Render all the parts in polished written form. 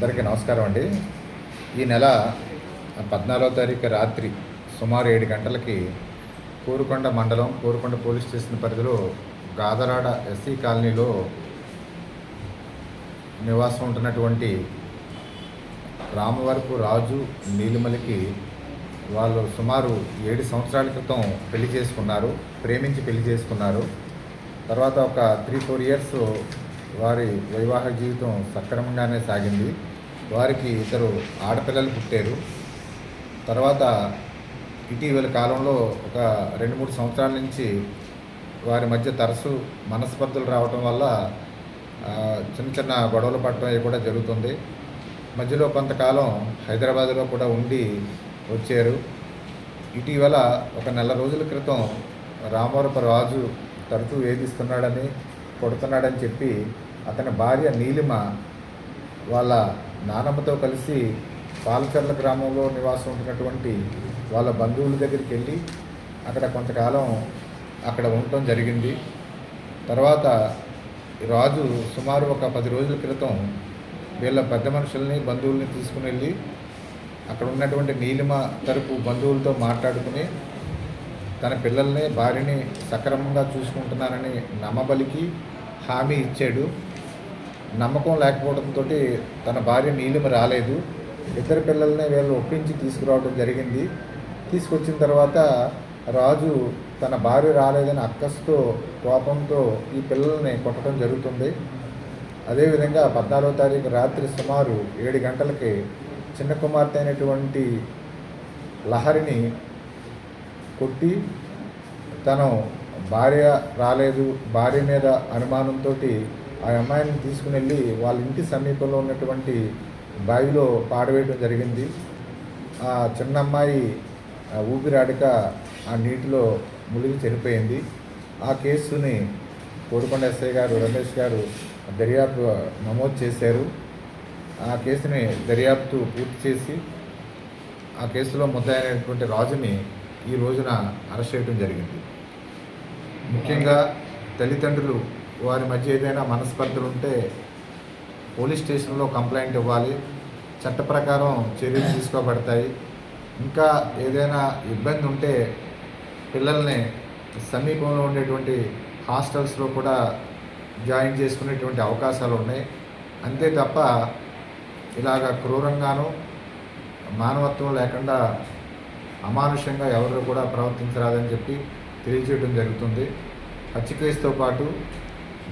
అందరికీ నమస్కారం అండి. ఈ నెల 14వ తారీఖు రాత్రి సుమారు 7 గంటలకి కోరుకొండ మండలం కోరుకొండ పోలీస్ స్టేషన్ పరిధిలో గాదరాడ ఎస్సీ కాలనీలో నివాసం ఉంటున్నటువంటి రామవరపు రాజు నీలిమలికి వాళ్ళు సుమారు 7 సంవత్సరాల క్రితం పెళ్లి చేసుకున్నారు, ప్రేమించి పెళ్లి చేసుకున్నారు. తర్వాత ఒక 3-4 ఇయర్స్ వారి వైవాహిక జీవితం సక్రమంగానే సాగింది. వారికి 2 ఆడపిల్లలు పుట్టారు. తర్వాత ఇటీవల కాలంలో ఒక 2-3 సంవత్సరాల నుంచి వారి మధ్య తరచు మనస్పర్ధలు రావటం వల్ల చిన్న చిన్న గొడవలు పడటం అవి కూడా జరుగుతుంది. మధ్యలో కొంతకాలం హైదరాబాద్లో కూడా ఉండి వచ్చారు. ఇటీవల ఒక నెల రోజుల క్రితం రామవరపు రాజు తరచూ వేధిస్తున్నాడని, కొడుతున్నాడని చెప్పి అతని భార్య నీలిమ వాళ్ళ నానమ్మతో కలిసి పాలచర్ల గ్రామంలో నివాసం ఉంటున్నటువంటి వాళ్ళ బంధువుల దగ్గరికి వెళ్ళి అక్కడ కొంతకాలం అక్కడ ఉండటం జరిగింది. తర్వాత రాజు సుమారు ఒక 10 రోజుల క్రితం వీళ్ళ పెద్ద మనుషుల్ని బంధువుల్ని తీసుకుని వెళ్ళి అక్కడ ఉన్నటువంటి నీలిమ తరపు బంధువులతో మాట్లాడుకుని తన పిల్లల్ని భార్యని సక్రమంగా చూసుకుంటున్నానని నమ్మబలికి హామీ ఇచ్చాడు. నమ్మకం లేకపోవడంతో తన భార్య నీలిమ రాలేదు. 2 పిల్లల్ని వీళ్ళు ఒప్పించి తీసుకురావడం జరిగింది. తీసుకొచ్చిన తర్వాత రాజు తన భార్య రాలేదని అక్కసుతో కోపంతో ఈ పిల్లల్ని కొట్టడం జరుగుతుంది. అదేవిధంగా 14వ తారీఖు రాత్రి సుమారు 7 గంటలకి చిన్న కుమార్తె అయినటువంటి లహరిని కొట్టి తను భార్య రాలేదు, భార్య మీద అనుమానంతో ఆ అమ్మాయిని తీసుకుని వెళ్ళి వాళ్ళ ఇంటి సమీపంలో ఉన్నటువంటి బావిలో పాడవేయడం జరిగింది. ఆ చిన్న అమ్మాయి ఊపిరాడక ఆ నీటిలో మునిగి చనిపోయింది. ఆ కేసుని కోరుకొండ ఎస్ఐ గారు రమేష్ గారు దర్యాప్తు నమోదు చేశారు. ఆ కేసుని దర్యాప్తు పూర్తి చేసి ఆ కేసులో ముద్దాయినటువంటి రాజుని ఈ రోజున అరెస్ట్ చేయడం జరిగింది. ముఖ్యంగా తల్లిదండ్రులు వారి మధ్య ఏదైనా మనస్పర్ధలు ఉంటే పోలీస్ స్టేషన్లో కంప్లైంట్ ఇవ్వాలి. చట్ట ప్రకారం చర్యలు తీసుకోబడతాయి. ఇంకా ఏదైనా ఇబ్బంది ఉంటే పిల్లల్ని సమీపంలో ఉండేటువంటి హాస్టల్స్లో కూడా జాయిన్ చేసుకునేటువంటి అవకాశాలు ఉన్నాయి. అంతే తప్ప ఇలాగ క్రూరంగానూ మానవత్వం లేకుండా అమానుషంగా ఎవరు కూడా ప్రవర్తించరాదని చెప్పి తెలియజేయడం జరుగుతుంది. హత్య కేసుతో పాటు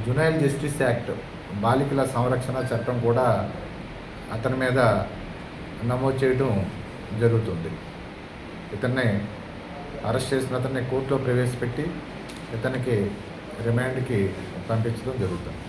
జునైల్ జస్టిస్ యాక్ట్ బాలికల సంరక్షణ చట్టం కూడా అతని మీద నమోదు చేయడం జరుగుతుంది. ఇతన్ని అరెస్ట్ చేసిన అతన్ని కోర్టులో ప్రవేశపెట్టి ఇతనికి రిమాండ్కి పంపించడం జరుగుతుంది.